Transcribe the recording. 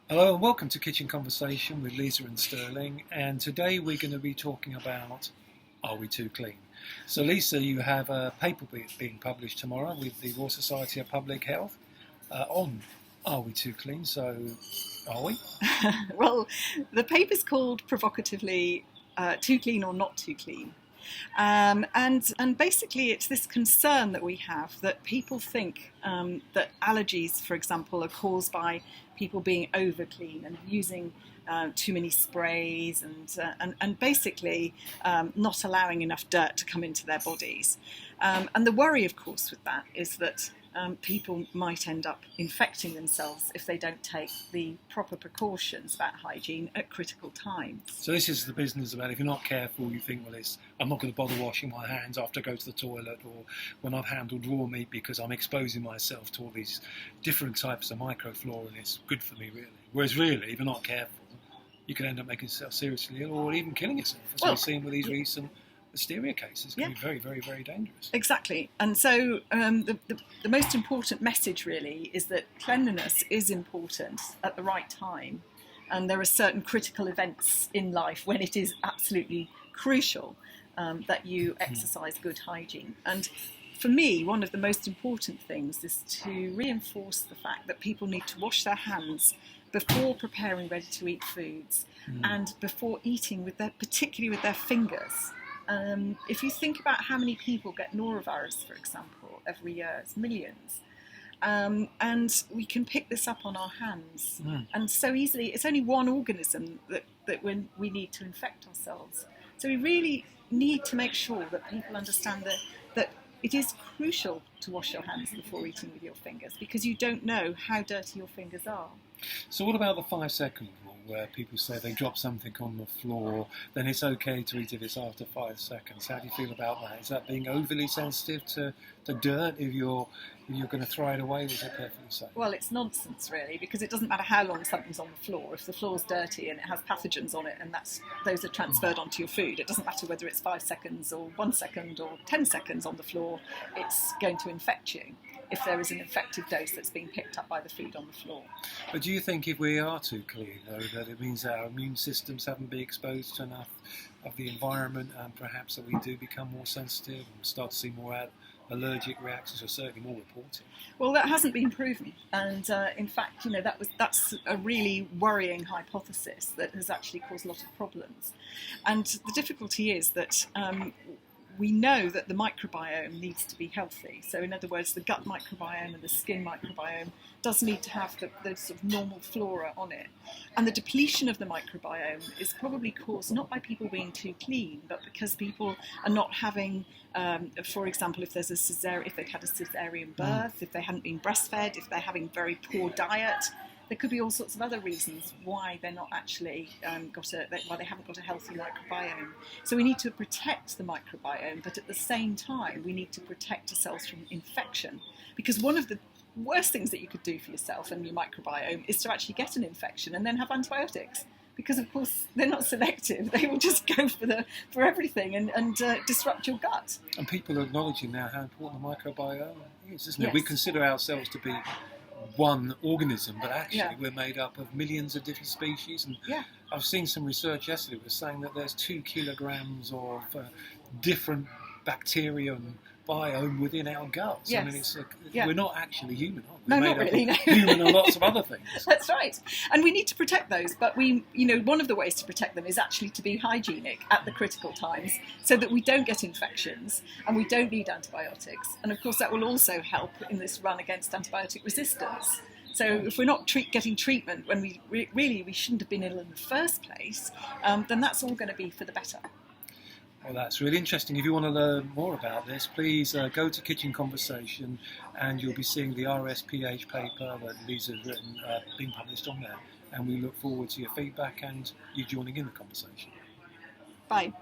Hello and welcome to Kitchen Conversation with Lisa and Sterling, and today we're going to be talking about Are We Too Clean? So Lisa, you have a paper being published tomorrow with the Royal Society of Public Health on Are We Too Clean? So are we? Well, the paper's called provocatively Too Clean or Not Too Clean. And basically it's this concern that we have that people think that allergies, for example, are caused by people being over clean and using too many sprays and basically not allowing enough dirt to come into their bodies. And the worry, of course, with that is that people might end up infecting themselves if they don't take the proper precautions about hygiene at critical times. So this is the business about if you're not careful, you think, well, I'm not going to bother washing my hands after I go to the toilet or when I've handled raw meat because I'm exposing myself to all these different types of microflora and it's good for me, really. Whereas really, if you're not careful, you can end up making yourself seriously ill or even killing yourself, as we've seen with these recent listeria cases. Can be very, very, very dangerous. Exactly. And so the most important message really is that cleanliness is important at the right time. And there are certain critical events in life when it is absolutely crucial that you exercise good hygiene. And for me, one of the most important things is to reinforce the fact that people need to wash their hands before preparing ready-to-eat foods and before eating particularly with their fingers. If you think about how many people get norovirus, for example, every year, it's millions. And we can pick this up on our hands. And so easily, it's only one organism that we need to infect ourselves. So we really need to make sure that people understand that it is crucial to wash your hands before eating with your fingers because you don't know how dirty your fingers are. So what about the 5-second rule where people say they drop something on the floor, then it's okay to eat if it's after 5 seconds? How do you feel about that? Is that being overly sensitive to dirt if you're going to throw it away? Is it perfectly safe? Well, it's nonsense really, because it doesn't matter how long something's on the floor. If the floor's dirty and it has pathogens on it and those are transferred onto your food, it doesn't matter whether it's 5 seconds or 1 second or 10 seconds on the floor, it's going to infect you if there is an infective dose that's being picked up by the food on the floor. But do you think if we are too clean, though, that it means our immune systems haven't been exposed to enough of the environment and perhaps that we do become more sensitive and start to see more allergic reactions, or certainly more reporting? Well, that hasn't been proven, and in fact, that's a really worrying hypothesis that has actually caused a lot of problems. And the difficulty is that we know that the microbiome needs to be healthy. So in other words, the gut microbiome and the skin microbiome does need to have the sort of normal flora on it. And the depletion of the microbiome is probably caused not by people being too clean, but because people are not having, for example, if they've had a cesarean birth, if they hadn't been breastfed, if they're having very poor diet. There could be all sorts of other reasons why they're not actually why they haven't got a healthy microbiome. So we need to protect the microbiome, but at the same time we need to protect ourselves from infection, because one of the worst things that you could do for yourself and your microbiome is to actually get an infection and then have antibiotics. Because of course they're not selective; they will just go for everything and disrupt your gut. And people are acknowledging now how important the microbiome is, isn't it? Yes. We consider ourselves to be one organism, but actually we're made up of millions of different species. And I've seen some research yesterday that was saying that there's 2 kilograms of different bacteria and biome within our guts. Yes. I mean, it's we're not actually human, are we? No, We're not made really. up of human and lots of other things. That's right. And we need to protect those, but one of the ways to protect them is actually to be hygienic at the critical times so that we don't get infections and we don't need antibiotics. And of course that will also help in this run against antibiotic resistance. So if we're not getting treatment when we shouldn't have been ill in the first place, then that's all going to be for the better. Well, that's really interesting. If you want to learn more about this, please go to Kitchen Conversation and you'll be seeing the RSPH paper that Lisa's written being published on there. And we look forward to your feedback and you joining in the conversation. Bye.